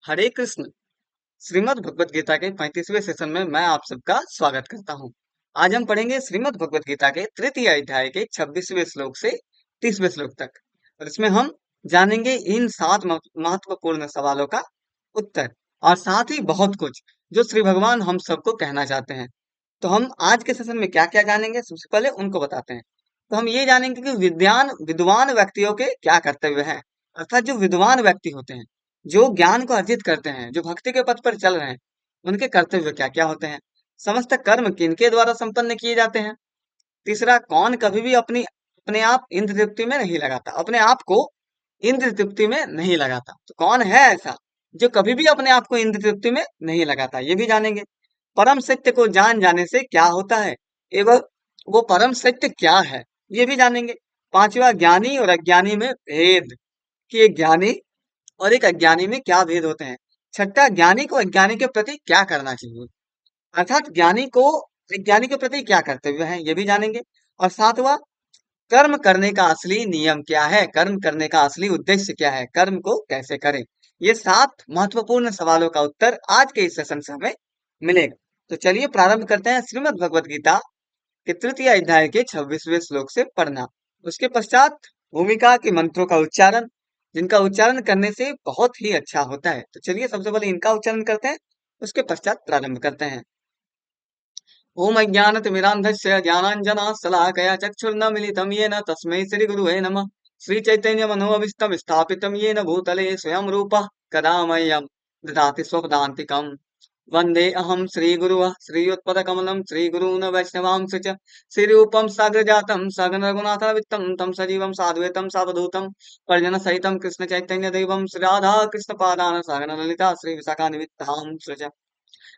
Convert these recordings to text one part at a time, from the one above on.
हरे कृष्ण। श्रीमद् भगवत गीता के 35वें सेशन में मैं आप सबका स्वागत करता हूँ। आज हम पढ़ेंगे श्रीमद् भगवत गीता के तृतीय अध्याय के 26वें श्लोक से 30वें श्लोक तक। और इसमें हम जानेंगे इन 7 महत्वपूर्ण सवालों का उत्तर और साथ ही बहुत कुछ जो श्री भगवान हम सबको कहना चाहते हैं। तो हम आज के सेशन में क्या क्या जानेंगे, सबसे पहले उनको बताते हैं। तो हम ये जानेंगे कि विद्वान व्यक्तियों के क्या कर्तव्य हैं, अर्थात जो विद्वान व्यक्ति होते हैं, जो ज्ञान को अर्जित करते हैं, जो भक्ति के पथ पर चल रहे हैं, उनके कर्तव्य क्या क्या होते हैं। समस्त कर्म किनके द्वारा संपन्न किए जाते हैं। तीसरा, कौन कभी भी अपने आप इंद्र तृप्ति में नहीं लगाता, अपने आप को इंद्र तृप्ति में नहीं लगाता। तो कौन है ऐसा जो कभी भी अपने आप को इंद्र तृप्ति में नहीं लगाता, ये भी जानेंगे। परम सत्य को जान जाने से क्या होता है एवं वो परम सत्य क्या है, ये भी जानेंगे। पांचवा, ज्ञानी और अज्ञानी में भेद, कि एक ज्ञानी और एक अज्ञानी में क्या भेद होते हैं। छठा, ज्ञानी को अज्ञानी के प्रति क्या करना चाहिए, अर्थात ज्ञानी को अज्ञानी के प्रति क्या कर्तव्य है, ये भी जानेंगे। और सातवां, कर्म करने का असली नियम क्या है, कर्म करने का असली उद्देश्य क्या है, कर्म को कैसे करें। ये 7 महत्वपूर्ण सवालों का उत्तर आज के इस सेशन से हमें मिलेगा। तो चलिए प्रारंभ करते हैं श्रीमद् भगवत गीता के तृतीय अध्याय के 26वें श्लोक से पढ़ना। उसके पश्चात भूमिका के मंत्रों का उच्चारण, जिनका उच्चारण करने से बहुत ही अच्छा होता है। तो चलिए सबसे पहले इनका उच्चारण करते हैं, उसके पश्चात प्रारंभ करते हैं। ओम अज्ञानतिमिरान्धस्य ज्ञानाञ्जनशलाकया चक्षुर्नमिलितं येन तस्मै श्रीगुरुवे नमः। श्रीचैतन्यमनोभीष्टं स्थापितं येन भूतले स्वयं रूपः कदा मह्यं ददाति स्वपदान्तिकम्। वन्दे अहं श्रीगुरुः श्रीयुत्पदकमलं श्रीगुरून् वैष्णवांश्च च श्रीरूपं साग्रजातं सगनरघुनाथावित्तं तं सजीवं साद्वैतं सावधूतं परिजनसहितं कृष्णचैतन्यदेवं श्रीराधाकृष्णपादान् सगनललिता श्रीविशाखान्वितांश्च च।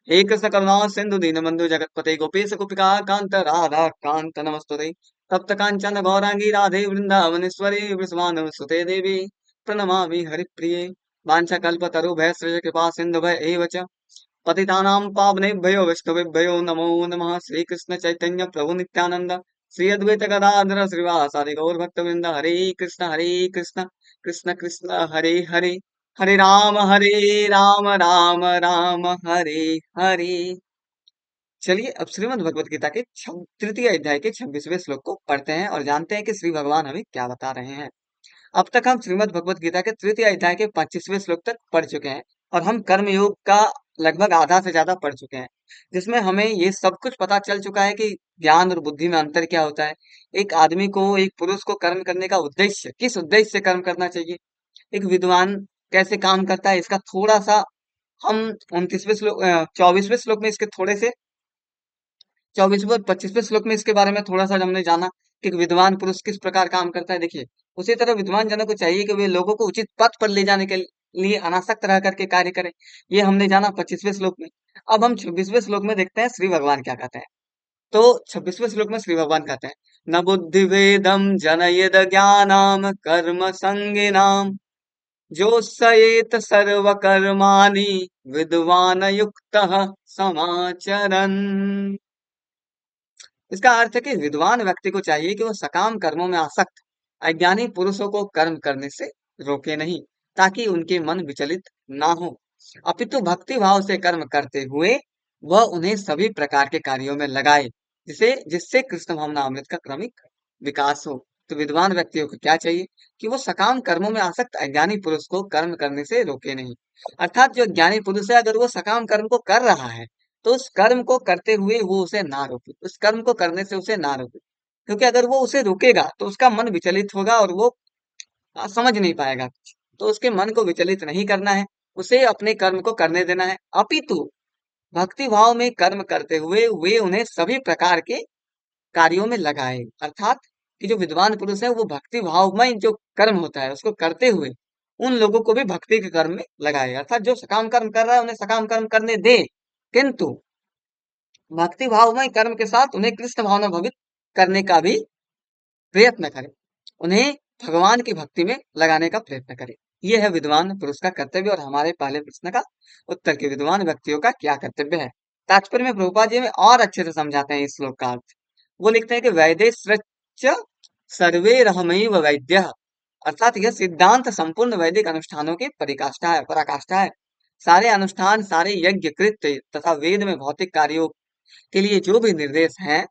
हे कृष्ण करुणा सिंधु दीनबंधु जगतपते गोपीश गोपिका कांत राधा कांत नमस्तुते। तप्त कांचन गौरांगी राधे वृंदावनेश्वरी वृषभानुसुते देवी प्रणमामि हरिप्रिये। वाञ्छाकल्पतरुभ्यश्च कृपा सिन्धुभ्य एव च पतितानां पावनेभ्यो वैष्णवेभ्यो नमो नमः। श्रीकृष्ण चैतन्य प्रभु नित्यानंद श्री अद्वैत गदाधर श्रीवासादि गौर भक्तवृंद। हरे कृष्ण कृष्ण कृष्ण हरे हरे, हरे राम राम राम हरे हरे। चलिए अब श्रीमद् भगवत गीता के तृतीय अध्याय के 26वें श्लोक को पढ़ते हैं और जानते हैं कि श्री भगवान हमें क्या बता रहे हैं। अब तक हम श्रीमद् भगवत गीता के तृतीय अध्याय के 25वें श्लोक तक पढ़ चुके हैं और हम कर्म योग का लगभग आधा से ज्यादा पढ़ चुके हैं, जिसमें हमें ये सब कुछ पता चल चुका है कि ज्ञान और बुद्धि में अंतर क्या होता है। एक आदमी को, एक पुरुष को कर्म करने का उद्देश्य, किस उद्देश्य से कर्म करना चाहिए, एक विद्वान कैसे काम करता है, इसका थोड़ा सा हम 24वें श्लोक में इसके थोड़े से 24वें और 25वें श्लोक में इसके बारे में थोड़ा सा हमने जाना कि एक विद्वान पुरुष किस प्रकार काम करता है। देखिए, उसी तरह विद्वान जनों को चाहिए कि वे लोगों को उचित पथ पर ले जाने के लिए अनासक्त रह करके कार्य करें। ये हमने जाना 25वें श्लोक में। अब हम 26वें श्लोक में देखते हैं श्री भगवान क्या कहते हैं। तो 26वें श्लोक में श्री भगवान कहते हैं, न बुद्धि वेदम जनयद ज्ञानाम कर्म संगिनाम जो सयेत सर्व कर्माणि विद्वान युक्तः समाचरन्। इसका अर्थ है कि विद्वान व्यक्ति को चाहिए कि वो सकाम कर्मों में आसक्त अज्ञानी पुरुषों को कर्म करने से रोके नहीं, ताकि उनके मन विचलित ना हो, अपितु भक्ति भाव से कर्म करते हुए वह उन्हें सभी प्रकार के कार्यों में लगाए, जिसे जिससे कृष्ण भावनामृत का क्रमिक विकास हो। तो विद्वान व्यक्तियों को क्या चाहिए कि वो सकाम कर्मों में आसक्त अज्ञानी पुरुष को कर्म करने से रोके नहीं। अर्थात जो ज्ञानी पुरुष है, अगर वो सकाम कर्म को कर रहा है तो उस कर्म को करते हुए वो उसे ना रोके, उस कर्म को करने से उसे ना रोके। क्योंकि अगर वो उसे रोकेगा तो उसका मन विचलित होगा और वो समझ नहीं पाएगा कुछ। तो उसके मन को विचलित नहीं करना है, उसे अपने कर्म को करने देना है, अपितु भक्ति भाव में कर्म करते हुए वे उन्हें सभी प्रकार के कार्यों में लगाए। अर्थात कि जो विद्वान पुरुष है वो भक्ति भावमय जो कर्म होता है उसको करते हुए उन लोगों को भी भक्ति के कर्म में लगाए। अर्थात जो सकाम कर्म कर रहा है उन्हें सकाम कर्म करने दे, किंतु भक्ति भावमय कर्म के साथ उन्हें कृष्ण भावना भवित करने का भी प्रयत्न करें, उन्हें भगवान की भक्ति में लगाने का प्रयत्न करें। यह है विद्वान पुरुष का कर्तव्य। और हमारे पहले प्रश्न का उत्तर कि विद्वान व्यक्तियों का क्या कर्तव्य है, तात्पर्य में प्रभुपाद जी में और अच्छे से समझाते हैं इस श्लोक का अर्थ। वो लिखते हैं कि वैदे सृच सर्वे रहमैव वैद्य, अर्थात यह सिद्धांत संपूर्ण वैदिक अनुष्ठानों की परिकाष्ठा है, पराकाष्ठा है। सारे अनुष्ठान, सारे यज्ञ कृत्य तथा वेद में भौतिक कार्यों के लिए जो भी निर्देश हैं,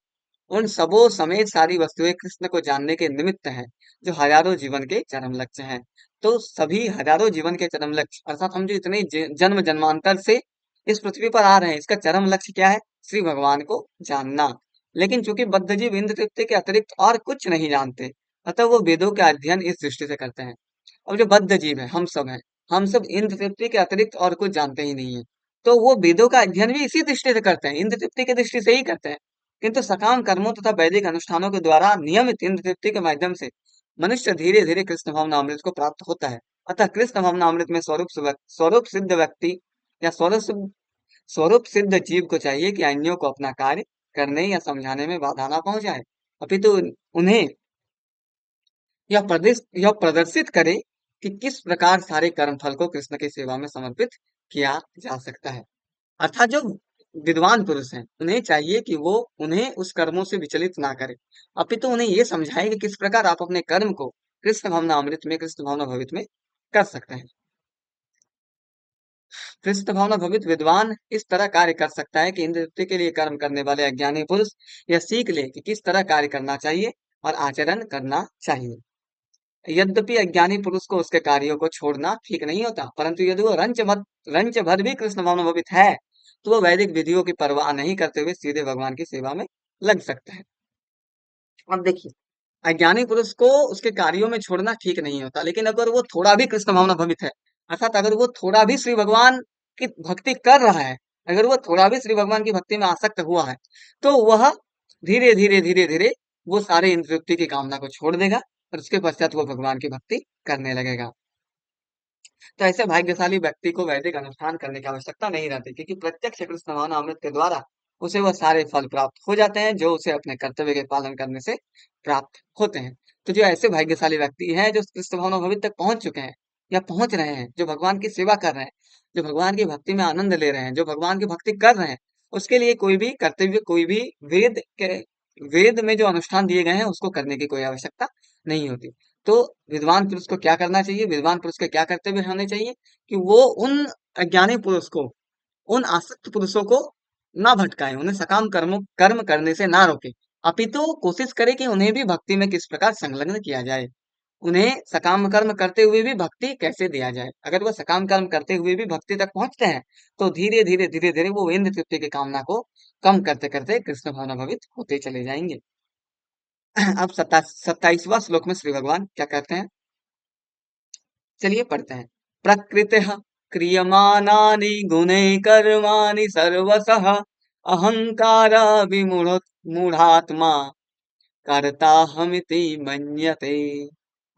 उन सबों समेत सारी वस्तुएं कृष्ण को जानने के निमित्त हैं, जो हजारों जीवन के चरम लक्ष्य हैं। तो सभी हजारों जीवन के चरम लक्ष्य, अर्थात हम जो इतने जन्म जन्मांतर से इस पृथ्वी पर आ रहे हैं, इसका चरम लक्ष्य क्या है? श्री भगवान को जानना। लेकिन चूंकि बद्ध जीव इंद्र तृप्ति के अतिरिक्त और कुछ नहीं जानते, अतः वो वेदों का अध्ययन इस दृष्टि से करते हैं। और जो बद्ध जीव है, हम सब हैं, हम सब इंद्र तृप्ति के अतिरिक्त और कुछ जानते ही नहीं है। तो वो वेदों का अध्ययन भी इसी दृष्टि से करते हैं, इंद्र तृप्ति की दृष्टि से ही करते हैं। किंतु सकाम कर्मों तथा वैदिक अनुष्ठानों के द्वारा नियमित इंद्र तृप्ति के माध्यम से मनुष्य धीरे धीरे कृष्ण भावनामृत को प्राप्त होता है। अतः कृष्ण भावनामृत में स्वरूप सिद्ध व्यक्ति या स्वरूप सिद्ध जीव को चाहिए कि अन्यों को अपना कार्य करने या समझाने में बाधा ना पहुंचाए, अपितु उन्हें यह प्रदर्शित करे कि किस प्रकार सारे कर्म फल को कृष्ण की सेवा में समर्पित किया जा सकता है। अर्थात जो विद्वान पुरुष हैं, उन्हें चाहिए कि वो उन्हें उस कर्मों से विचलित ना करे, अपितु उन्हें ये समझाए कि किस प्रकार आप अपने कर्म को कृष्ण भावना अमृत में, कृष्ण भावना भवित में कर सकते हैं। कृष्ण भावना भवित विद्वान इस तरह कार्य कर सकता है कि इंद्र तृप्ति के लिए कर्म करने वाले अज्ञानी पुरुष यह सीख ले कि किस तरह कार्य करना चाहिए और आचरण करना चाहिए। यद्यपि अज्ञानी पुरुष को उसके कार्यों को छोड़ना ठीक नहीं होता, परंतु यदि वो रंच भर भी कृष्ण भावनान्वित है, तो वो वैदिक विधियों की परवाह नहीं करते हुए सीधे भगवान की सेवा में लग सकता है। अब देखिए, अज्ञानी पुरुष को उसके कार्यों में छोड़ना ठीक नहीं होता, लेकिन अगर वो थोड़ा भी कृष्ण भावना भवित है, अर्थात अगर वो थोड़ा भी श्री भगवान की भक्ति कर रहा है, अगर वो थोड़ा भी श्री भगवान की भक्ति में आसक्त हुआ है, तो वह धीरे धीरे वो सारे इंद्र तृप्ति की कामना को छोड़ देगा और उसके पश्चात वो भगवान की भक्ति करने लगेगा। तो ऐसे भाग्यशाली व्यक्ति को वैदिक अनुष्ठान करने की आवश्यकता नहीं रहती, क्योंकि प्रत्यक्ष कृष्ण भावनामृत के द्वारा उसे वह सारे फल प्राप्त हो जाते हैं जो उसे अपने कर्तव्य के पालन करने से प्राप्त होते हैं। तो जो ऐसे भाग्यशाली व्यक्ति हैं जो कृष्ण भावना भवित तक पहुंच चुके हैं या पहुंच रहे हैं, जो भगवान की सेवा कर रहे हैं, जो भगवान की भक्ति में आनंद ले रहे हैं, जो भगवान की भक्ति कर रहे हैं, उसके लिए कोई भी कर्तव्य, कोई भी वेद के वेद में जो अनुष्ठान दिए गए हैं उसको करने की कोई आवश्यकता नहीं होती। तो विद्वान पुरुष को क्या करना चाहिए? विद्वान पुरुष के क्या कर्तव्य होने चाहिए? कि वो उन अज्ञानी पुरुष को, उन आसक्त पुरुषों को ना भटकाए, उन्हें सकाम कर्म करने से ना रोके, अपितु कोशिश करे कि उन्हें भी भक्ति में किस प्रकार संलग्न किया जाए, उन्हें सकाम कर्म करते हुए भी भक्ति कैसे दिया जाए। अगर वो सकाम कर्म करते हुए भी भक्ति तक पहुंचते हैं, तो धीरे धीरे वो इंद्र तृप्ति की कामना को कम करते करते कृष्ण भावना भवित होते चले जाएंगे। अब 27वां श्लोक में श्री भगवान क्या कहते हैं, चलिए पढ़ते हैं। प्रकृतिः क्रियमाणानि गुणे कर्माणि सर्वशः अहंकारा मूढ़ात्मा कर्ताहमिति मन्यते।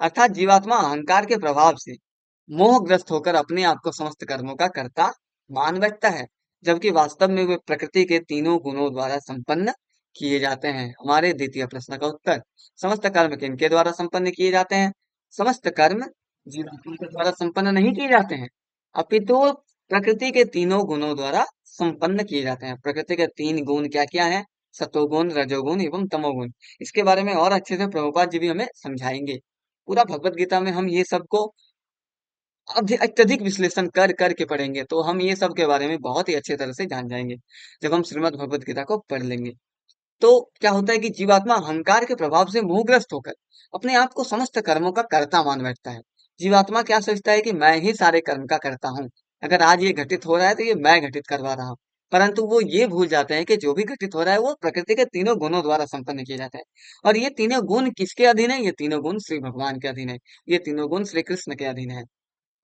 अर्थात जीवात्मा अहंकार के प्रभाव से मोहग्रस्त होकर अपने आप को समस्त कर्मों का कर्ता मान बैठता है, जबकि वास्तव में वे प्रकृति के तीनों गुणों द्वारा संपन्न किए जाते हैं। हमारे द्वितीय प्रश्न का उत्तर, समस्त कर्म किनके द्वारा संपन्न किए जाते हैं? समस्त कर्म जीवात्मा के द्वारा संपन्न नहीं किए जाते हैं, अपितु प्रकृति के तीनों गुणों द्वारा संपन्न किए जाते हैं। प्रकृति के तीन गुण क्या क्या है? सतोगुण, रजोगुण एवं तमोगुण। इसके बारे में और अच्छे से प्रभुपाद जी भी हमें समझाएंगे। पूरा भगवत गीता में हम ये सबको अत्यधिक विश्लेषण कर करके पढ़ेंगे, तो हम ये सब के बारे में बहुत ही अच्छे तरह से जान जाएंगे जब हम श्रीमद् भगवत गीता को पढ़ लेंगे। तो क्या होता है कि जीवात्मा अहंकार के प्रभाव से मोहग्रस्त होकर अपने आप को समस्त कर्मों का कर्ता मान बैठता है। जीवात्मा क्या सोचता है कि मैं ही सारे कर्म का करता हूँ, अगर आज ये घटित हो रहा है तो ये मैं घटित करवा रहा हूँ। परंतु वो ये भूल जाते हैं कि जो भी घटित हो रहा है वो प्रकृति के तीनों गुणों द्वारा संपन्न किया जाता है। और ये तीनों गुण किसके अधीन है? ये तीनों गुण श्री भगवान के अधीन है, ये तीनों गुण श्री कृष्ण के अधीन है।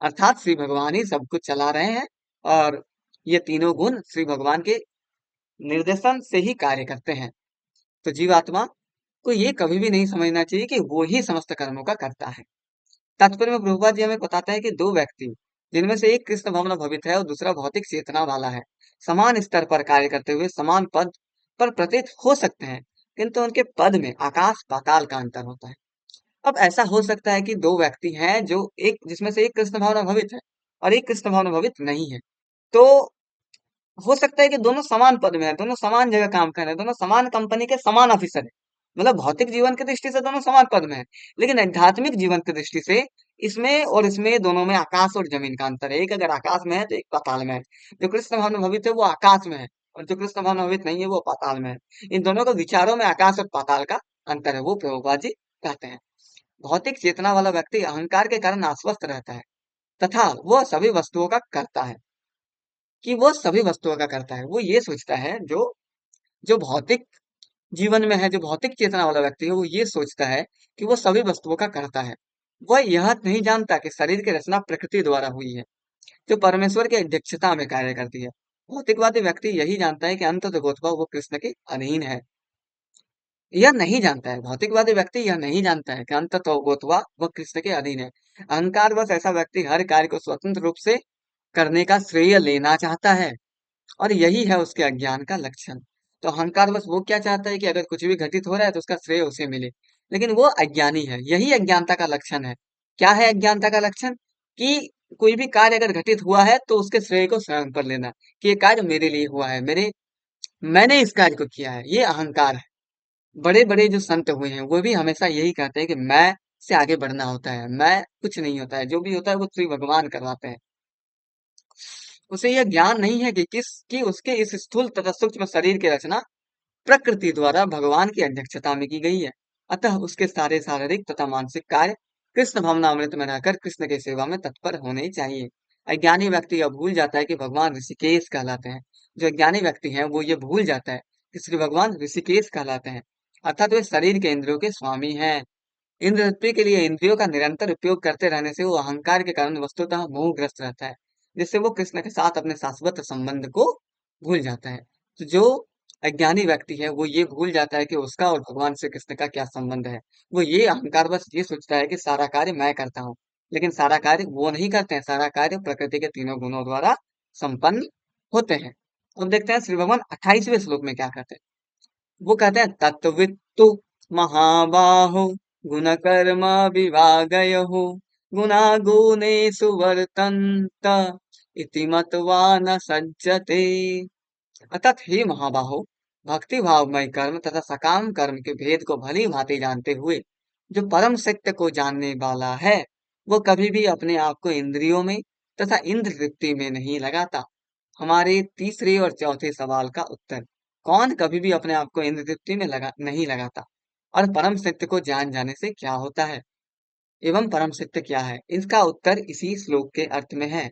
अर्थात श्री भगवान ही सब कुछ चला रहे हैं और ये तीनों गुण श्री भगवान के निर्देशन से ही कार्य करते हैं। तो जीवात्मा को ये कभी भी नहीं समझना चाहिए कि वो ही समस्त कर्मों का करता है। तात्पर्य में प्रभुपाद जी हमें बताते हैं कि दो व्यक्ति, जिनमें से एक कृष्ण भावना भवित है और दूसरा भौतिक चेतना वाला है, समान स्तर पर कार्य करते हुए समान पद पर प्रतीत हो सकते हैं, किंतु उनके पद में आकाश पाताल का अंतर होता है। अब ऐसा हो सकता है कि दो व्यक्ति हैं जो एक, जिसमें से एक कृष्ण भावना भवित है और एक कृष्ण भावना भवित नहीं है। तो हो सकता है कि दोनों समान पद में है, दोनों समान जगह काम कर रहे हैं, दोनों समान कंपनी के समान ऑफिसर है, मतलब भौतिक जीवन की दृष्टि से दोनों समान पद में है, लेकिन आध्यात्मिक जीवन की दृष्टि से इसमें और इसमें दोनों में आकाश और जमीन का अंतर है। एक अगर आकाश में है तो एक पाताल में है। जो कृष्ण भवन भवित है वो आकाश में है, और जो कृष्ण भवन भवित नहीं है वो पाताल में है। इन दोनों के विचारों में आकाश और पाताल का अंतर है, वो प्रभुपाद जी कहते हैं। भौतिक चेतना वाला व्यक्ति अहंकार के कारण अस्वस्थ रहता है, तथा वह सभी वस्तुओं का करता है। कि वो सभी वस्तुओं का करता है, वो ये सोचता है, जो जो भौतिक जीवन में है, जो भौतिक चेतना वाला व्यक्ति है, वो ये सोचता है कि वो सभी वस्तुओं का करता है। वह यह नहीं जानता कि शरीर की रचना प्रकृति द्वारा हुई है, जो परमेश्वर की अध्यक्षता में कार्य करती है। भौतिकवादी व्यक्ति यही जानता है कि अंत गोत्वा वो कृष्ण के अधीन है। यह नहीं जानता है, भौतिकवादी व्यक्ति यह नहीं जानता है कि अंत गोत्वा वह कृष्ण के अधीन है। अहंकार बस ऐसा व्यक्ति हर कार्य को स्वतंत्र रूप से करने का श्रेय लेना चाहता है, और यही है उसके अज्ञान का लक्षण। तो अहंकार बस वो क्या चाहता है कि अगर कुछ भी घटित हो रहा है तो उसका श्रेय उसे मिले, लेकिन वो अज्ञानी है। यही अज्ञानता का लक्षण है। क्या है अज्ञानता का लक्षण? कि कोई भी कार्य अगर घटित हुआ है तो उसके श्रेय को स्वयं पर लेना, कि ये कार्य मेरे लिए हुआ है, मैंने इस कार्य को किया है। ये अहंकार है। बड़े बड़े जो संत हुए हैं वो भी हमेशा यही कहते हैं कि मैं से आगे बढ़ना होता है, मैं कुछ नहीं होता है, जो भी होता है वो श्री भगवान करवाते हैं। उसे यह ज्ञान नहीं है कि उसके इस स्थूल तथा सूक्ष्म शरीर की रचना प्रकृति द्वारा भगवान की अध्यक्षता में की गई है। अतः उसके सारे शारीरिक तथा मानसिक कार्य कृष्ण भावनामृत में रहकर कृष्ण की सेवा में तत्पर होने चाहिए। अज्ञानी व्यक्ति यह भूल जाता है कि भगवान ऋषिकेश कहलाते हैं। जो अज्ञानी व्यक्ति है वो ये भूल जाता है कि श्री भगवान ऋषिकेश कहलाते हैं, अर्थात वे शरीर के इंद्रियों के स्वामी हैं। इंद्र तृप्ति के लिए इंद्रियों का निरंतर उपयोग करते रहने से वो अहंकार के कारण वस्तुतः मोहग्रस्त रहता है, जिससे वो कृष्ण के साथ अपने शाश्वत संबंध को भूल जाता है। तो जो अज्ञानी व्यक्ति है वो ये भूल जाता है कि उसका और भगवान श्री कृष्ण का क्या संबंध है। वो ये अहंकार बस ये सोचता है कि सारा कार्य मैं करता हूँ, लेकिन सारा कार्य वो नहीं करते हैं। सारा कार्य प्रकृति के तीनों गुणों द्वारा संपन्न होते हैं। अब देखते हैं श्री भगवान 28वें श्लोक में क्या कहते हैं। वो कहते हैं तत्वित्तु महाबाहो गुणकर्म विभागयो गुणागुणेषु वर्तन्त इति मत्वा न सज्जते। अतः हे महाबाहो, भक्ति भावमय कर्म तथा सकाम कर्म के भेद को भली भांति जानते हुए जो परम सत्य को जानने वाला है, वो कभी भी अपने आप को इंद्रियों में तथा इंद्र तृप्ति में नहीं लगाता। हमारे तीसरे और चौथे सवाल का उत्तर, कौन कभी भी अपने आप को इंद्र तृप्ति में नहीं लगाता, और परम सत्य को जान जाने से क्या होता है, एवं परम सत्य क्या है? इसका उत्तर इसी श्लोक के अर्थ में है।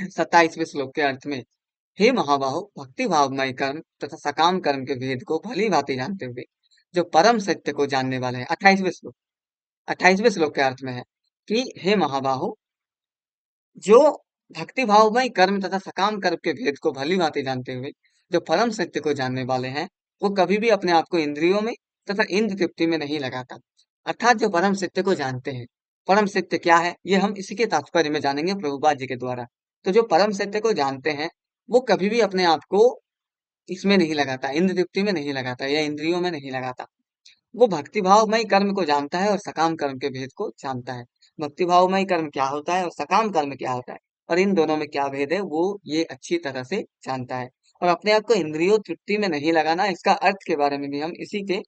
27वें श्लोक के अर्थ में, हे महाबाहो, भक्ति भावमय कर्म तथा सकाम कर्म के भेद को भली भांति जानते हुए जो परम सत्य को जानने वाले हैं। 28वें श्लोक के अर्थ में है कि हे महाबाहो, जो भक्ति भावमय कर्म तथा सकाम कर्म के भेद को भली भांति जानते हुए जो परम सत्य को जानने वाले हैं, वो कभी भी अपने आप को इंद्रियों में तथा इंद्र तृप्ति में नहीं लगाता। अर्थात जो परम सत्य को जानते हैं, परम सत्य क्या है ये हम इसी के तात्पर्य में जानेंगे प्रभुपाद जी के द्वारा। तो जो परम सत्य को जानते हैं वो कभी भी अपने आप को इसमें नहीं लगाता, इंद्र तृप्ति में नहीं लगाता या इंद्रियों में नहीं लगाता। वो भक्ति भावमय कर्म को जानता है और सकाम कर्म के भेद को जानता है। भक्ति भावमय कर्म क्या होता है और सकाम कर्म क्या होता है, और इन दोनों में क्या भेद है, वो ये अच्छी तरह से जानता है। और अपने आप को इंद्रियों तृप्ति में नहीं लगाना, इसका अर्थ के बारे में भी हम इसी के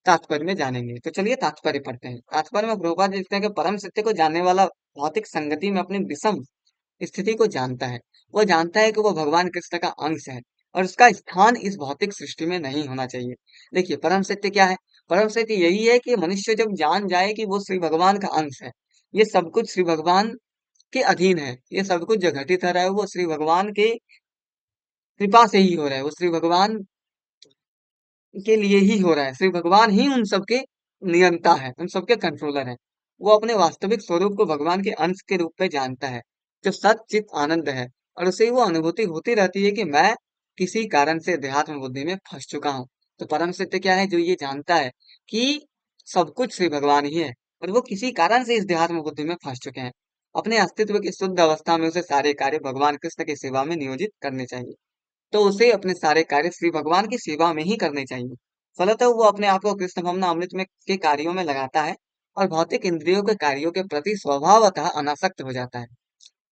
तात्पर्य में जानेंगे। तो चलिए तात्पर्य पढ़ते हैं। तात्पर्य में प्रभुपाद जी लिखते हैं कि परम सत्य को जानने वाला भौतिक संगति में अपनी विषम स्थिति को जानता है। वो जानता है कि वो भगवान कृष्ण का अंश है, और उसका स्थान इस भौतिक सृष्टि में नहीं होना चाहिए। देखिए परम सत्य क्या है? परम सत्य यही है कि मनुष्य जब जान जाए कि वो श्री भगवान का अंश है, ये सब कुछ श्री भगवान के अधीन है, ये सब कुछ जो घटित हो रहा है वो श्री भगवान के कृपा से ही हो रहा है, वो श्री भगवान के लिए ही हो रहा है। श्री भगवान ही उन सबके नियंता है, उन सबके कंट्रोलर है। वो अपने वास्तविक स्वरूप को भगवान के अंश के रूप में जानता है, जो सच्चित आनंद है, और उसे वो अनुभूति होती रहती है कि मैं किसी कारण से अध्यात्म बुद्धि में फंस चुका हूँ। तो परम सत्य क्या है? जो ये जानता है कि सब कुछ श्री भगवान ही है, और वो किसी कारण से इस अध्यात्म बुद्धि में फंस चुके हैं। अपने अस्तित्व की शुद्ध अवस्था में उसे सारे कार्य भगवान कृष्ण की सेवा में नियोजित करने चाहिए। तो उसे अपने सारे कार्य श्री भगवान की सेवा में ही करने चाहिए। फलतः वो अपने आप को कृष्ण भवना अमृत में के कार्यों में लगाता है, और भौतिक इंद्रियों के कार्यों के प्रति स्वभावतः अनासक्त हो जाता है,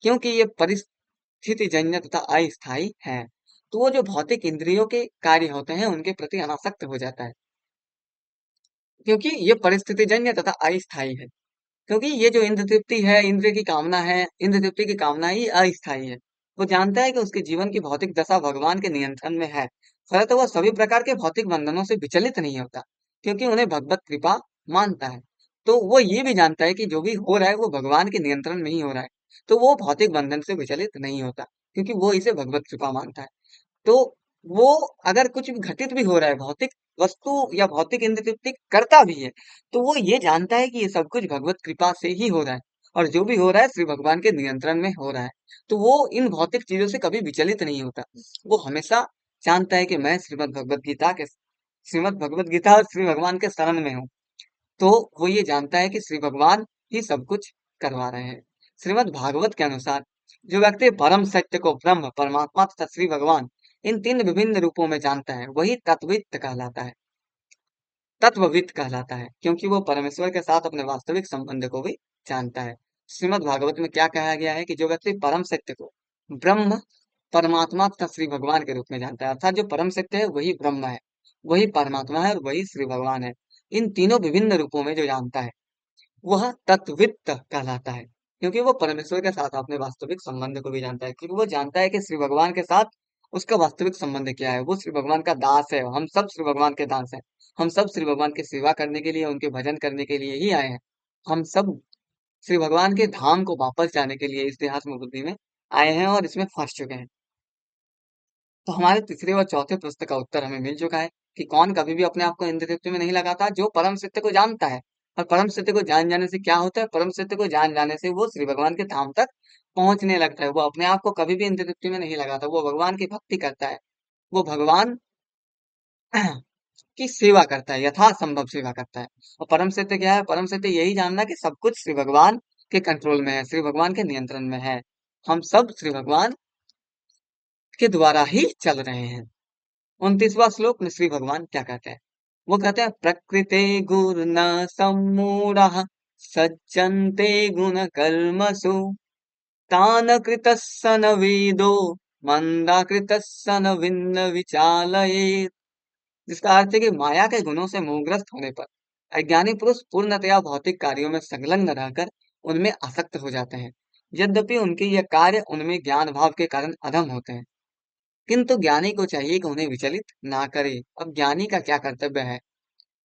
क्योंकि ये परिस्थिति जन्य तथा अस्थायी है। तो वो जो भौतिक इंद्रियों के कार्य होते हैं उनके प्रति अनासक्त हो जाता है, क्योंकि ये परिस्थिति जन्य तथा अस्थायी है। क्योंकि ये जो इंद्र तृप्ति है, इंद्र की कामना है, इंद्र तृप्ति की कामना ही अस्थायी है। वो जानता है कि उसके जीवन की भौतिक दशा भगवान के नियंत्रण में है, फलतः वह सभी प्रकार के भौतिक बंधनों से विचलित नहीं होता, क्योंकि उन्हें भगवत कृपा मानता है। तो वो ये भी जानता है कि जो भी हो रहा है वो भगवान के नियंत्रण में ही हो रहा है, तो वो भौतिक बंधन से विचलित नहीं होता, क्योंकि वो इसे भगवत कृपा मानता है। तो वो अगर कुछ भी घटित भी हो रहा है, भौतिक वस्तु या भौतिक इंद्र तृप्ति करता भी है, तो वो ये जानता है कि ये सब कुछ भगवत कृपा से ही हो रहा है, और जो भी हो रहा है श्री भगवान के नियंत्रण में हो रहा है। तो वो इन भौतिक चीजों से कभी विचलित नहीं होता। वो हमेशा जानता है कि मैं श्रीमद् भगवत गीता और श्री भगवान के शरण में हूँ। तो वो ये जानता है कि श्री भगवान ही सब कुछ करवा रहे हैं। श्रीमद् भागवत के अनुसार जो व्यक्ति परम सत्य को ब्रह्म, परमात्मा तथा श्री भगवान इन तीन विभिन्न रूपों में जानता है, वही तत्वित कहलाता है। तत्वविद कहलाता है, क्योंकि वो परमेश्वर के साथ अपने वास्तविक संबंध को भी जानता है। श्रीमद् भागवत में क्या कहा गया है कि जो व्यक्ति परम सत्य को ब्रह्म, परमात्मा तथा श्री भगवान के रूप में जानता है, अर्थात जो परम सत्य है वही ब्रह्म है, वही परमात्मा है और वही श्री भगवान है, इन तीनों विभिन्न रूपों में जो जानता है वह तत्वित्त कहलाता है, क्योंकि वो परमेश्वर के साथ अपने वास्तविक संबंध को भी जानता है, क्योंकि वो जानता है कि श्री भगवान के साथ उसका वास्तविक संबंध क्या है। वो श्री भगवान का दास है, हम सब श्री भगवान के दास हैं। हम सब श्री भगवान की सेवा करने के लिए, उनके भजन करने के लिए ही आए हैं। हम सब श्री भगवान के धाम को वापस जाने के लिए इस देहात्म बुद्धि में आए हैं और इसमें फंस चुके हैं। तो हमारे तीसरे और चौथे प्रश्न का उत्तर हमें मिल चुका है कि कौन कभी भी अपने आप को इंद्र तृप्ति में नहीं लगाता, जो परम सत्य को जानता है। और परम सत्य को जान जाने से क्या होता है? परम सत्य को जान जाने से वो श्री भगवान के धाम तक पहुंचने लगता है। वो अपने आप को कभी भी इंद्र तृप्ति में नहीं लगाता, वो भगवान की भक्ति करता है, वो भगवान की सेवा करता है, यथासंभव सेवा करता है। और परम सत्य क्या है? परम सत्य यही जानना कि सब कुछ श्री भगवान के कंट्रोल में है, श्री भगवान के नियंत्रण में है। हम सब श्री भगवान के द्वारा ही चल रहे हैं। 29वां श्लोक में श्री भगवान क्या कहते हैं? वो कहते हैं प्रकृते गुण सम्मूढ़ः सज्जन्ते गुण कर्मसु तान कृतस्सन वेदो मंदा कृतस्सन भिन्न विचालयेत्। जिसका अर्थ है कि माया के गुणों से मोहग्रस्त होने पर अज्ञानी पुरुष पूर्णतया भौतिक कार्यों में संलग्न रहकर उनमें आसक्त हो जाते हैं। यद्यपि उनके ये कार्य उनमें ज्ञान भाव के कारण अधम होते हैं, किंतु ज्ञानी को चाहिए कि उन्हें विचलित ना करे। अब ज्ञानी का क्या कर्तव्य है,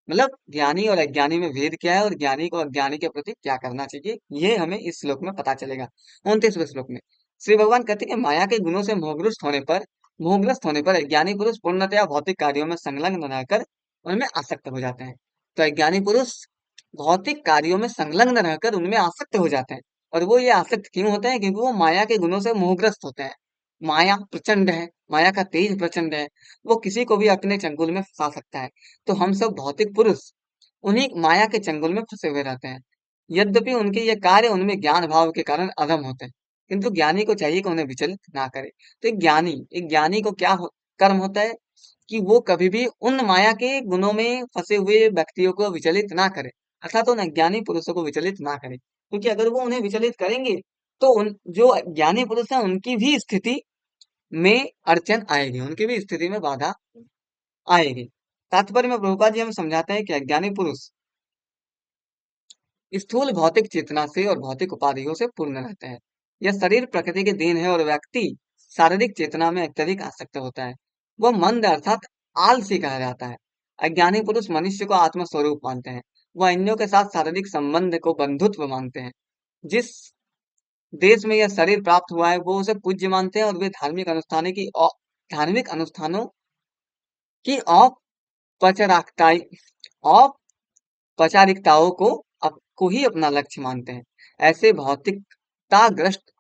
मतलब ज्ञानी और अज्ञानी में भेद क्या है और ज्ञानी को अज्ञानी के प्रति क्या करना चाहिए, ये हमें इस श्लोक में पता चलेगा। 29वें श्लोक में श्री भगवान कहते हैं कि माया के गुणों से मोहग्रस्त होने पर अज्ञानी पुरुष पूर्णतया भौतिक कार्यों में संलग्न रहकर उनमें आसक्त हो जाते हैं। तो अज्ञानी पुरुष भौतिक कार्यों में संलग्न रहकर उनमें आसक्त हो जाते हैं। और वो ये आसक्त क्यों होते हैं? क्योंकि वो माया के गुणों से मोहग्रस्त होते हैं। माया प्रचंड है, माया का तेज प्रचंड है, वो किसी को भी अपने चंगुल में फंसा सकता है। तो हम सब भौतिक पुरुष उन्हीं माया के चंगुल में फंसे हुए रहते हैं। यद्यपि उनके ये कार्य उनमें ज्ञान भाव के कारण अधम होते हैं, किंतु ज्ञानी को चाहिए कि उन्हें विचलित ना करे। तो एक ज्ञानी को क्या कर्म होता है कि वो कभी भी उन माया के गुणों में फंसे हुए व्यक्तियों को विचलित ना करे, अर्थात उन अज्ञानी पुरुषों को विचलित ना करे, क्योंकि अगर वो उन्हें विचलित करेंगे तो उन जो ज्ञानी पुरुष है उनकी भी स्थिति में अड़चन आएगी, उनकी भी स्थिति में बाधा आएगी। तात्पर्य में प्रभुपाद जी हमें समझाते हैं कि अज्ञानी पुरुष स्थूल भौतिक चेतना से और भौतिक उपाधियों से पूर्ण रहते हैं। यह शरीर प्रकृति के देन है और व्यक्ति शारीरिक चेतना में अत्यधिक आसक्त होता है। वह मंद अर्थात आलसी कहा जाता है। अज्ञानी पुरुष मनुष्य को आत्म स्वरूप मानते हैं। वह अन्यों के साथ शारीरिक संबंध को बंधुत्व मानते हैं। जिस देश में यह शरीर प्राप्त हुआ है वो उसे पूज्य मानते हैं और वे धार्मिक अनुष्ठानों की औपचारिकताओं को ही अपना लक्ष्य मानते हैं। ऐसे भौतिकताग्रस्त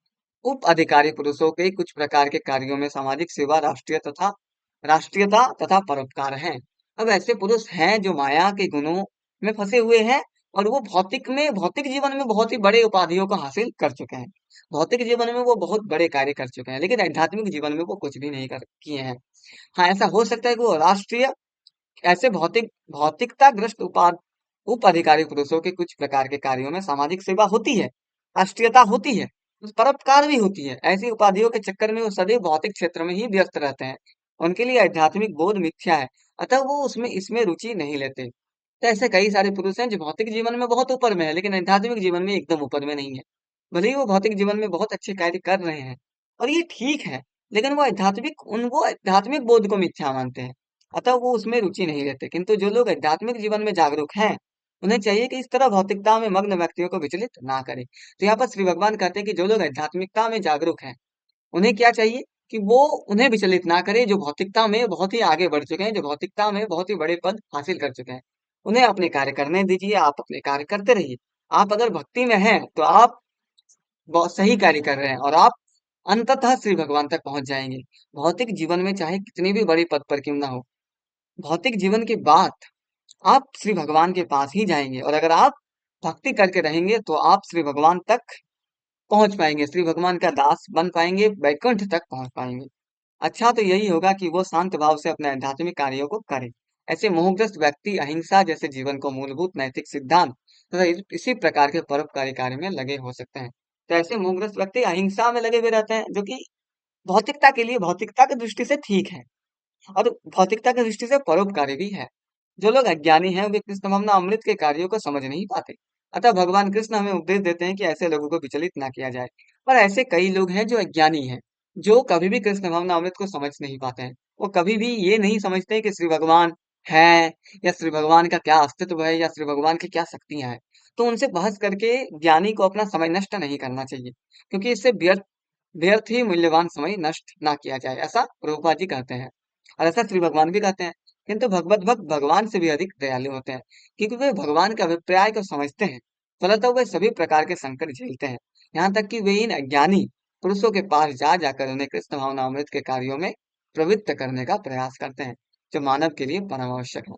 उप अधिकारी पुरुषों के कुछ प्रकार के कार्यों में सामाजिक सेवा, राष्ट्रीयता तथा परोपकार हैं। अब ऐसे पुरुष हैं जो माया के गुणों में फंसे हुए हैं और वो भौतिक जीवन में बहुत ही बड़े उपाधियों को हासिल कर चुके हैं। भौतिक जीवन में वो बहुत बड़े कार्य कर चुके हैं, लेकिन आध्यात्मिक जीवन में वो कुछ भी नहीं कर किए हैं। हाँ, ऐसा हो सकता है कि वो ऐसे भौतिकताग्रस्त उप अधिकारी पुरुषों के कुछ प्रकार के कार्यों में सामाजिक सेवा होती है, राष्ट्रीयता होती है, परोपकार भी होती है। ऐसी उपाधियों के चक्कर में वो सदैव भौतिक क्षेत्र में ही व्यस्त रहते हैं। उनके लिए आध्यात्मिक बोध मिथ्या है, अतः वो उसमें इसमें रुचि नहीं लेते। तो ऐसे कई सारे पुरुष हैं जो भौतिक जीवन में बहुत ऊपर में है, लेकिन आध्यात्मिक जीवन में एकदम ऊपर में नहीं है। भले ही वो भौतिक जीवन में बहुत अच्छे कार्य कर रहे हैं और ये ठीक है, लेकिन वो आध्यात्मिक बोध को मिथ्या मानते हैं। अतः वो उसमें रुचि नहीं लेते। किंतु जो लोग आध्यात्मिक जीवन में जागरूक हैं, उन्हें चाहिए कि इस तरह भौतिकता में मग्न व्यक्तियों को विचलित ना करें। तो यहाँ पर श्री भगवान कहते हैं कि जो लोग आध्यात्मिकता में जागरूक हैं, उन्हें क्या चाहिए कि वो उन्हें विचलित ना करे, जो भौतिकता में बहुत ही आगे बढ़ चुके हैं, जो भौतिकता में बहुत ही बड़े पद हासिल कर चुके हैं। उन्हें अपने कार्य करने दीजिए, आप अपने कार्य करते रहिए। आप अगर भक्ति में हैं, तो आप बहुत सही कार्य कर रहे हैं और आप अंततः श्री भगवान तक पहुंच जाएंगे। भौतिक जीवन में चाहे कितनी भी बड़ी पद पर क्यों ना हो, भौतिक जीवन के बाद आप श्री भगवान के पास ही जाएंगे। और अगर आप भक्ति करके रहेंगे, तो आप श्री भगवान तक पहुंच पाएंगे, श्री भगवान का दास बन पाएंगे, वैकुंठ तक पहुंच पाएंगे। अच्छा तो यही होगा कि वो शांत भाव से अपने आध्यात्मिक कार्यों को करे। ऐसे मोहग्रस्त व्यक्ति अहिंसा जैसे जीवन को मूलभूत नैतिक सिद्धांत तथा इसी प्रकार के परोपकारी कार्य में लगे हो सकते हैं। तो ऐसे मोहग्रस्त व्यक्ति अहिंसा में लगे हुए रहते हैं, जो कि भौतिकता के लिए, भौतिकता की दृष्टि से ठीक है और भौतिकता की दृष्टि से परोपकारी भी है। जो लोग अज्ञानी हैं, वे कृष्ण भावना अमृत के कार्यों को समझ नहीं पाते। अतः भगवान कृष्ण हमें उपदेश देते हैं कि ऐसे लोगों को विचलित ना किया जाए। पर ऐसे कई लोग हैं जो अज्ञानी हैं, जो कभी भी कृष्ण भावना अमृत को समझ नहीं पाते हैं। वो कभी भी ये नहीं समझते कि श्री भगवान है, या श्री भगवान का क्या अस्तित्व है, या श्री भगवान की क्या शक्तियां हैं। तो उनसे बहस करके ज्ञानी को अपना समय नष्ट नहीं करना चाहिए, क्योंकि इससे व्यर्थ व्यर्थ ही मूल्यवान समय नष्ट ना किया जाए, ऐसा प्रभुपाद जी कहते हैं। और ऐसा श्री भगवान भी कहते हैं। किंतु भगवत भक्त भगवान से भी अधिक दयालु होते हैं, क्योंकि वे भगवान के अभिप्राय को समझते हैं। फलतः वे सभी प्रकार के संकट झेलते हैं, यहाँ तक कि वे इन अज्ञानी पुरुषों के पास जा जाकर उन्हें कृष्ण भावना अमृत के कार्यों में प्रवृत्त करने का प्रयास करते हैं, जो मानव के लिए परम आवश्यक है।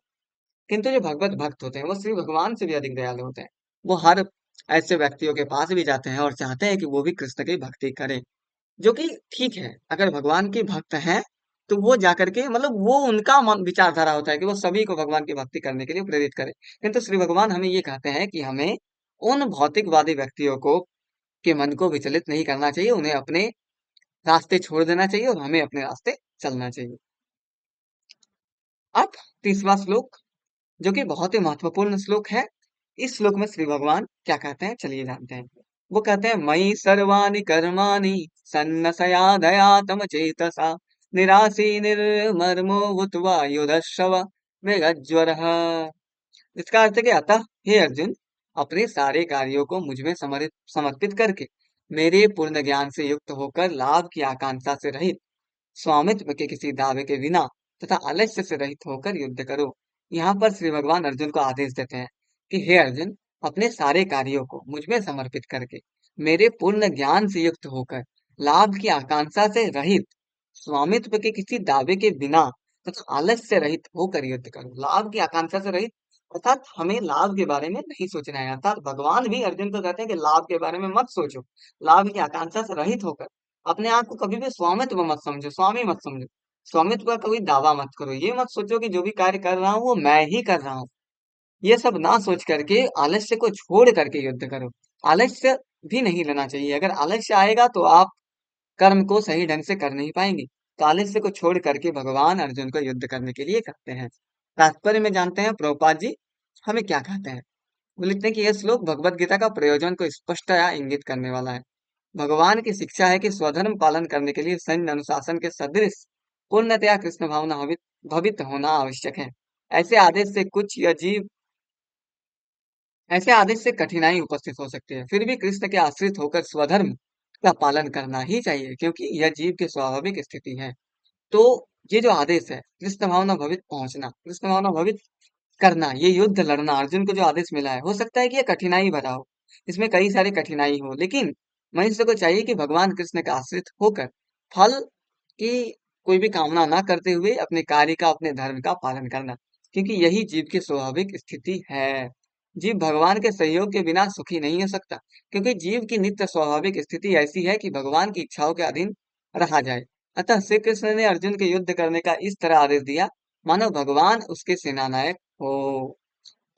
किंतु जो भगवत भक्त होते हैं, वो श्री भगवान से भी अधिक दयालु होते हैं। वो हर ऐसे व्यक्तियों के पास भी जाते हैं और चाहते हैं कि वो भी कृष्ण की भक्ति करें, जो कि ठीक है। अगर भगवान के भक्त हैं, तो वो जाकर के, मतलब वो उनका मन विचारधारा होता है कि वो सभी को भगवान की भक्ति करने के लिए प्रेरित करे। किंतु श्री भगवान हमें ये कहते हैं कि हमें उन भौतिकवादी व्यक्तियों को के मन को विचलित नहीं करना चाहिए, उन्हें अपने रास्ते छोड़ देना चाहिए और हमें अपने रास्ते चलना चाहिए। अब तीसरा श्लोक, जो कि बहुत ही महत्वपूर्ण श्लोक है। इस श्लोक में श्री भगवान क्या कहते हैं, चलिए जानते हैं। वो कहते हैं, मयि सर्वाणि कर्माणि सन्नसया तम चेतसा निराशी निर्मर्मो भूत्वा युधश्रव मृगज्वरः। इसका अर्थ है कि अतः हे अर्जुन, अपने सारे कार्यों को मुझ में समर्पित करके, मेरे पूर्ण ज्ञान से युक्त होकर, लाभ की आकांक्षा से रहित, स्वामित्व के किसी दावे के बिना तथा आलस्य से रहित होकर युद्ध करो। यहाँ पर श्री भगवान अर्जुन को आदेश देते हैं कि हे अर्जुन, अपने सारे कार्यों को मुझ में समर्पित करके, मेरे पूर्ण ज्ञान से युक्त होकर, लाभ की आकांक्षा से रहित, स्वामित्व के किसी दावे के बिना तथा आलस्य से रहित होकर युद्ध करो। लाभ की आकांक्षा से रहित, अर्थात हमें लाभ के बारे में नहीं सोचना है। अर्थात भगवान भी अर्जुन को कहते हैं कि लाभ के बारे में मत सोचो, लाभ की आकांक्षा से रहित होकर अपने आप को कभी भी स्वामित्व मत समझो, स्वामी मत समझो। स्वामित्व का कभी दावा मत करो। ये मत सोचो कि जो भी कार्य कर रहा हूँ वो मैं ही कर रहा हूँ। ये सब ना सोच करके आलस्य को छोड़ करके युद्ध करो। आलस्य भी नहीं लेना चाहिए। अगर आलस्य आएगा तो आप कर्म को सही ढंग से कर नहीं पाएंगे। तो आलस्य को छोड़ करके भगवान अर्जुन को युद्ध करने के लिए कहते हैं। तात्पर्य में जानते हैं प्रभुपाद जी हमें क्या कहते हैं। वो लिखते हैं कि यह श्लोक भगवत गीता का प्रयोजन को स्पष्टतया इंगित करने वाला है। भगवान की शिक्षा है कि स्वधर्म पालन करने के लिए सैन्य अनुशासन के सदृश पूर्णतया कृष्ण भावना भवित होना आवश्यक है। ऐसे आदेश से कुछ अजीब ऐसे आदेश से कठिनाई उपस्थित हो सकती है, फिर भी कृष्ण के आश्रित होकर स्वधर्म का पालन करना ही चाहिए, क्योंकि यह जीव की स्वाभाविक स्थिति है। तो ये जो आदेश है, कृष्ण भावना भवित पहुंचना, कृष्ण भावना भवित करना, ये युद्ध लड़ना, अर्जुन को जो आदेश मिला है, हो सकता है कि ये कठिनाई भरा हो, इसमें कई सारी कठिनाई हो, लेकिन मनुष्य को चाहिए कि भगवान कृष्ण का आश्रित होकर फल की कोई भी कामना ना करते हुए अपने कार्य का, अपने धर्म का पालन करना, क्योंकि यही जीव की स्वाभाविक स्थिति है। जीव भगवान के सहयोग के बिना सुखी नहीं हो सकता, क्योंकि जीव की नित्य स्वाभाविक स्थिति ऐसी है कि भगवान की इच्छाओं के अधीन रहा जाए। अतः श्री कृष्ण ने अर्जुन के युद्ध करने का इस तरह आदेश दिया, मानो भगवान उसके सेनानायक हो।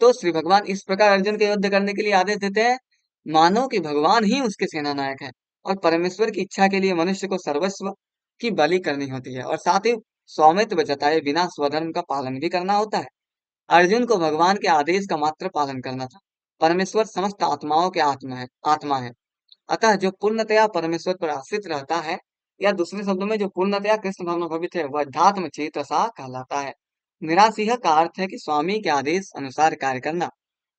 तो श्री भगवान इस प्रकार अर्जुन के युद्ध करने के लिए आदेश देते हैं, मानो कि भगवान ही उसके सेनानायक है, और परमेश्वर की इच्छा के लिए मनुष्य को सर्वस्व की बलि करनी होती है, और साथ ही स्वामित्व जताए बिना स्वधर्म का पालन भी करना होता है। अर्जुन को भगवान के आदेश का मात्र पालन करना था। परमेश्वर समस्त आत्माओं के आत्मा है। अतः जो पूर्णतया परमेश्वर पर आश्रित रहता है, या दूसरे शब्दों में जो पूर्णतया कृष्ण भवनाभावित है, वह अध्यात्म चेतसा कहलाता है। निराशीह का अर्थ है कि स्वामी के आदेश अनुसार कार्य करना।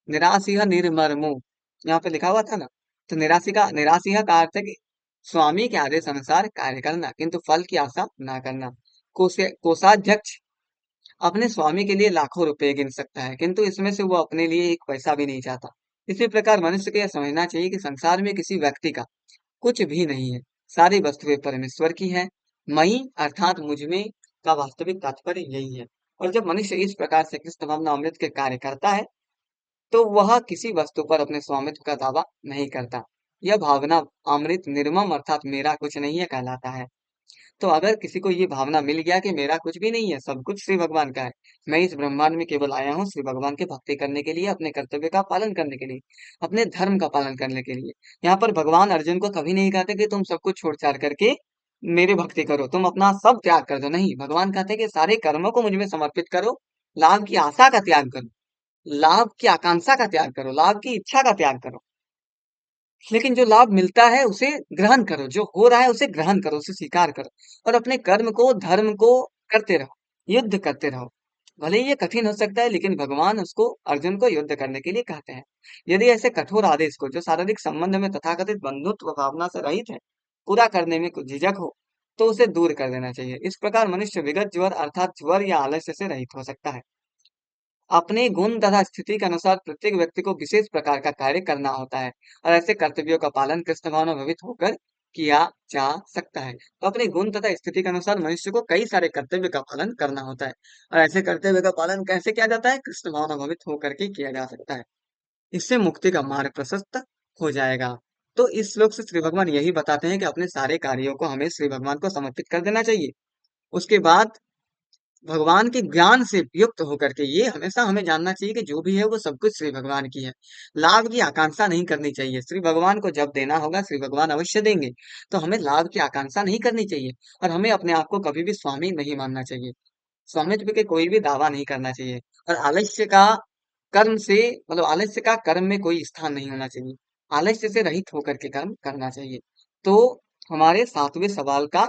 निराशीह निर्मर्मो यहाँ पे लिखा हुआ था ना, तो निराशीह का अर्थ है कि स्वामी के आदेश अनुसार कार्य करना, किंतु फल की आशा ना करना। कोषाध्यक्ष अपने स्वामी के लिए लाखों रुपए गिन सकता है, किंतु इसमें से वो अपने लिए एक पैसा भी नहीं चाहता। इसी प्रकार मनुष्य को यह समझना चाहिए कि संसार में किसी व्यक्ति का कुछ भी नहीं है, सारी वस्तुएं परमेश्वर की है। मई अर्थात मुझ में का वास्तविक तात्पर्य यही है। और जब मनुष्य इस प्रकार से कृष्ण भावना अमृत के कार्य करता है, तो वह किसी वस्तु पर अपने स्वामित्व का दावा नहीं करता। यह भावना अमृत निर्मम अर्थात मेरा कुछ नहीं है कहलाता है। तो अगर किसी को ये भावना मिल गया कि मेरा कुछ भी नहीं है, सब कुछ श्री भगवान का है, मैं इस ब्रह्मांड में केवल आया हूँ श्री भगवान की भक्ति करने के लिए, अपने कर्तव्य का पालन करने के लिए, अपने धर्म का पालन करने के लिए। यहाँ पर भगवान अर्जुन को कभी नहीं कहते कि तुम सब कुछ छोड़ छाड़ करके मेरी भक्ति करो, तुम अपना सब त्याग कर दो। नहीं, भगवान कहते कि सारे कर्मों को मुझ में समर्पित करो, लाभ की आशा का त्याग करो, लाभ की आकांक्षा का त्याग करो, लाभ की इच्छा का त्याग करो। लेकिन जो लाभ मिलता है उसे ग्रहण करो, जो हो रहा है उसे ग्रहण करो, उसे स्वीकार करो, और अपने कर्म को धर्म को करते रहो, युद्ध करते रहो। भले ही ये कठिन हो सकता है, लेकिन भगवान उसको अर्जुन को युद्ध करने के लिए कहते हैं। यदि ऐसे कठोर आदेश को, जो शारीरिक संबंध में तथाकथित बंधुत्व भावना से रहित है, पूरा करने में कुछ झिझक हो, तो उसे दूर कर देना चाहिए। इस प्रकार मनुष्य विगत ज्वर अर्थात ज्वर या आलस्य से रहित हो सकता है। अपने गुण तथा स्थिति के अनुसार प्रत्येक व्यक्ति को विशेष प्रकार का कार्य करना होता है, और ऐसे कर्तव्यों का पालन कृष्ण भावनाभावित होकर किया जा सकता है। तो अपने गुण तथा स्थिति के अनुसार मनुष्य को कई सारे कर्तव्य का पालन करना होता है, और ऐसे कर्तव्य का पालन कैसे किया जाता है? कृष्ण भावनाभावित होकर के किया जा सकता है। इससे मुक्ति का मार्ग प्रशस्त हो जाएगा। तो इस श्लोक से श्री भगवान यही बताते हैं कि अपने सारे कार्यों को हमें श्री भगवान को समर्पित कर देना चाहिए। उसके बाद भगवान के ज्ञान से युक्त होकर के ये हमेशा हमें जानना चाहिए कि जो भी है वो सब कुछ श्री भगवान की है। लाभ की आकांक्षा नहीं करनी चाहिए। श्री भगवान को जब देना होगा श्री भगवान अवश्य देंगे, तो हमें लाभ की आकांक्षा नहीं करनी चाहिए, और हमें अपने आप को कभी भी स्वामी नहीं मानना चाहिए। स्वामित्व के कोई भी दावा नहीं करना चाहिए, और आलस्य का कर्म से मतलब आलस्य का कर्म में कोई स्थान नहीं होना चाहिए। आलस्य से रहित होकर के कर्म करना चाहिए। तो हमारे 7वें सवाल का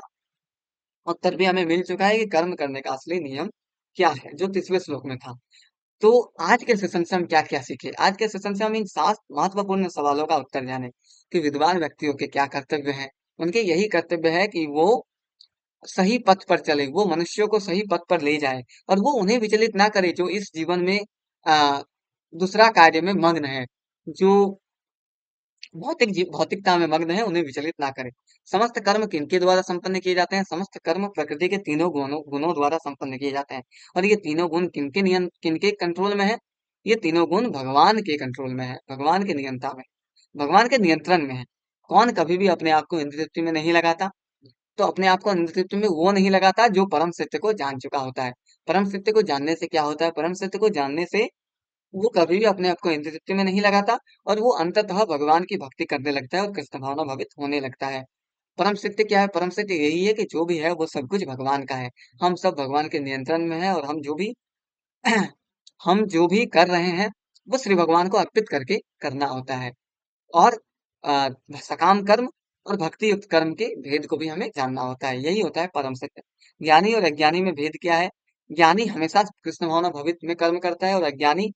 उत्तर भी हमें मिल चुका है कि कर्म करने का असली नियम क्या है, जो 30वें श्लोक में था। तो आज के सेशन से हम क्या क्या सीखे? आज के सेशन से हम इन 7 महत्वपूर्ण सवालों का उत्तर जाने कि विद्वान व्यक्तियों के क्या कर्तव्य हैं। उनके यही कर्तव्य है कि वो सही पथ पर चले, वो मनुष्यों को सही पथ पर ले जाए, और वो उन्हें विचलित ना करे जो इस जीवन में आ, दूसरा कार्य में मग्न है, जो भौतिकता में मग्न है, उन्हें विचलित ना करें। समस्त कर्म किनके द्वारा संपन्न किए जाते हैं? समस्त कर्म प्रकृति के तीनों गुणों द्वारा संपन्न किए जाते हैं। और ये तीनों गुण किनके कंट्रोल में है? ये तीनों गुण भगवान के कंट्रोल में है, भगवान के नियंत्रण में, भगवान के नियंत्रण में है। कौन कभी भी अपने आप को इंद्रिय तृप्ति में नहीं लगाता? तो अपने आप को इंद्रिय तृप्ति में वो नहीं लगाता जो परम सत्य को जान चुका होता है। परम सत्य को जानने से क्या होता है? परम सत्य को जानने से वो कभी भी अपने आप को इंद्रिय तृप्ति में नहीं लगाता, और वो अंततः भगवान की भक्ति करने लगता है और कृष्ण भावना भावित होने लगता है। परम सत्य क्या है? परम सत्य यही है कि जो भी है वो सब कुछ भगवान का है। हम सब भगवान के नियंत्रण में है, और हम जो भी कर रहे हैं वो श्री भगवान को अर्पित करके करना होता है। और अ, सकाम कर्म और भक्ति युक्त कर्म के भेद को भी हमें जानना होता है। यही होता है परम सत्य। ज्ञानी और अज्ञानी में भेद क्या है? ज्ञानी हमेशा कृष्ण भावना भवित में कर्म करता है, और अज्ञानी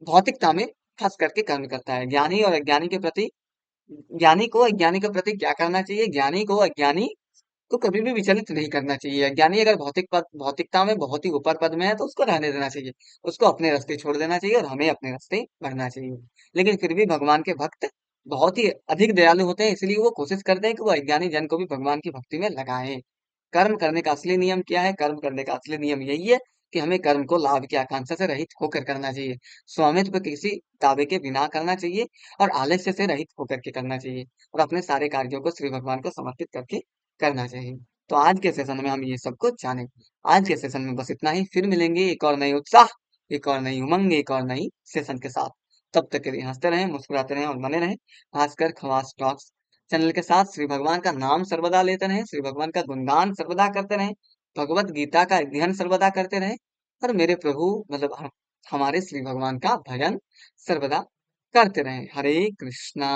भौतिकता में फंस करके कर्म करता है। ज्ञानी को अज्ञानी के प्रति क्या करना चाहिए? ज्ञानी को अज्ञानी को कभी भी विचलित नहीं करना चाहिए। अज्ञानी अगर भौतिकता में बहुत ही ऊपर पद में है, तो उसको रहने देना चाहिए, उसको अपने रास्ते छोड़ देना चाहिए, और हमें अपने रास्ते बढ़ना चाहिए। लेकिन फिर भी भगवान के भक्त बहुत ही अधिक दयालु होते हैं, इसलिए वो कोशिश करते हैं कि वो अज्ञानी जन को भी भगवान की भक्ति में लगाएं। कर्म करने का असली नियम क्या है? कर्म करने का असली नियम यही है कि हमें कर्म को लाभ की आकांक्षा से रहित होकर करना चाहिए, स्वामित्व किसी दावे के बिना करना चाहिए, और आलस्य से रहित होकर के करना चाहिए, और अपने सारे कार्यों को श्री भगवान को समर्पित करके करना चाहिए। तो आज के सेशन में हम ये सब कुछ जाने। आज के सेशन में बस इतना ही। फिर मिलेंगे एक और नए उत्साह, एक और नई उमंग, एक और नई सेशन के साथ। तब तक के लिए हंसते रहें, मुस्कुराते रहें और बने रहें खासकर खवास टॉक्स चैनल के साथ। श्री भगवान का नाम सर्वदा लेते रहें, श्री भगवान का गुणगान सर्वदा करते रहें, भगवत गीता का अध्ययन सर्वदा करते रहें, और मेरे प्रभु मतलब हम हमारे श्री भगवान का भजन सर्वदा करते रहें। हरे कृष्णा।